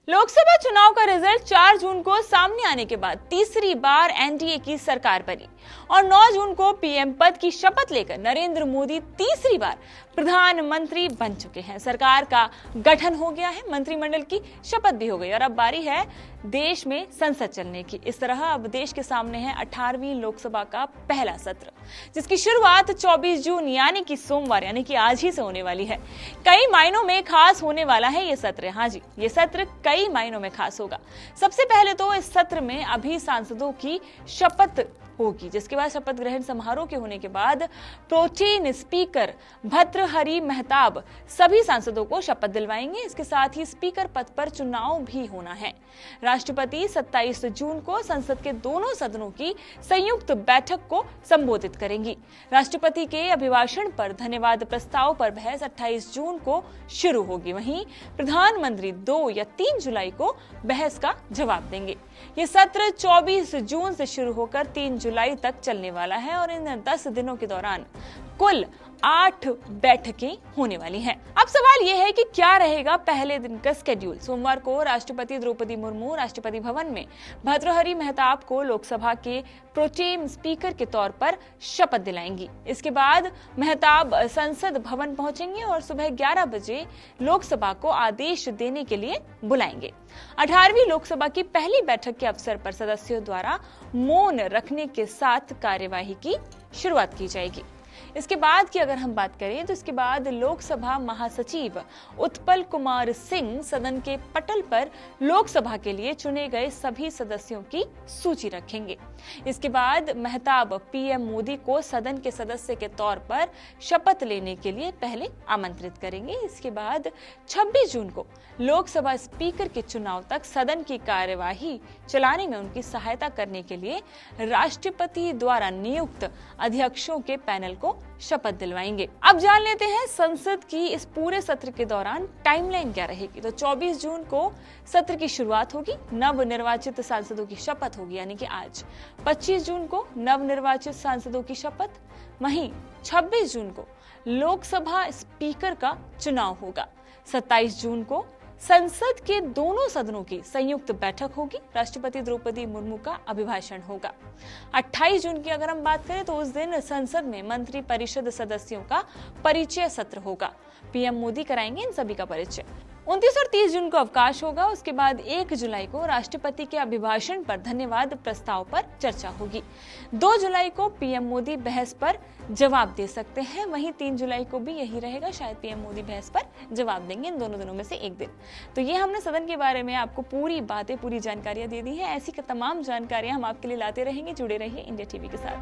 लोकसभा चुनाव का रिजल्ट 4 जून को सामने आने के बाद तीसरी बार एनडीए की सरकार बनी और 9 जून को पीएम पद की शपथ लेकर नरेंद्र मोदी तीसरी बार प्रधानमंत्री बन चुके हैं। सरकार का गठन हो गया है, मंत्रिमंडल की शपथ भी हो गई और अब बारी है देश में संसद चलने की। इस तरह अब देश के सामने है 18वीं लोकसभा का पहला सत्र, जिसकी शुरुआत 24 जून यानी कि सोमवार यानी कि आज ही से होने वाली है। कई मायनों में खास होने वाला है ये सत्र। हाँ जी, ये सत्र कई मायनों में खास होगा। सबसे पहले तो इस सत्र में अभी सांसदों की शपथ होगी, जिसके बाद शपथ ग्रहण समारोह के होने के बाद प्रोटेम स्पीकर भर्तृहरि महताब सभी सांसदों को शपथ दिलवाएंगे। इसके साथ ही स्पीकर पद पर चुनाव भी होना है। राष्ट्रपति 27 जून को संसद के दोनों सदनों की संयुक्त बैठक को संबोधित करेंगी। राष्ट्रपति के अभिभाषण पर धन्यवाद प्रस्ताव पर बहस 28 जून को शुरू होगी। वहीं प्रधानमंत्री 2 या 3 जुलाई को बहस का जवाब देंगे। ये सत्र 24 जून से शुरू होकर 3 जुलाई तक चलने वाला है और इन 10 दिनों के दौरान कुल 8 बैठकें होने वाली हैं। अब सवाल यह है कि क्या रहेगा पहले दिन का स्केड्यूल। सोमवार को राष्ट्रपति द्रौपदी मुर्मू राष्ट्रपति भवन में भर्तृहरि महताब को लोकसभा के प्रोटेम स्पीकर के तौर पर शपथ दिलाएंगी। इसके बाद महताब संसद भवन पहुंचेंगे और सुबह 11 बजे लोकसभा को आदेश देने के लिए बुलाएंगे। 18वीं लोकसभा की पहली बैठक के अवसर पर सदस्यों द्वारा मौन रखने के साथ कार्यवाही की शुरुआत की जाएगी। इसके बाद की अगर हम बात करें तो इसके बाद लोकसभा महासचिव उत्पल कुमार सिंह सदन के पटल पर लोकसभा के लिए चुने गए सभी सदस्यों की सूची रखेंगे। इसके बाद महताब पीएम मोदी को सदन के सदस्य के तौर पर शपथ लेने के लिए पहले आमंत्रित करेंगे। इसके बाद 26 जून को लोकसभा स्पीकर के चुनाव तक सदन की कार्यवाही चलाने में उनकी सहायता करने के लिए राष्ट्रपति द्वारा नियुक्त अध्यक्षों के पैनल को शपथ दिलवाएंगे। अब जान लेते हैं संसद की इस पूरे सत्र के दौरान टाइमलाइन क्या रहेगी। तो 24 जून को सत्र की शुरुआत होगी, नव निर्वाचित सांसदों की शपथ होगी यानी कि आज। 25 जून को नव निर्वाचित सांसदों की शपथ, वहीं 26 जून को लोकसभा स्पीकर का चुनाव होगा। 27 जून को संसद के दोनों सदनों की संयुक्त बैठक होगी, राष्ट्रपति द्रौपदी मुर्मू का अभिभाषण होगा। 28 जून की अगर हम बात करें तो उस दिन संसद में मंत्री परिषद सदस्यों का परिचय सत्र होगा। पीएम मोदी कराएंगे इन सभी का परिचय। 29 और 30 जून को अवकाश होगा। उसके बाद 1 जुलाई को राष्ट्रपति के अभिभाषण पर धन्यवाद प्रस्ताव पर चर्चा होगी। 2 जुलाई को पीएम मोदी बहस पर जवाब दे सकते हैं। वहीं 3 जुलाई को भी यही रहेगा, शायद पीएम मोदी बहस पर जवाब देंगे इन दोनों दिनों में से एक दिन। तो ये हमने सदन के बारे में आपको पूरी बातें, पूरी जानकारियां दे दी है। ऐसी तमाम जानकारियां हम आपके लिए लाते रहेंगे। जुड़े रहिए इंडिया टीवी के साथ।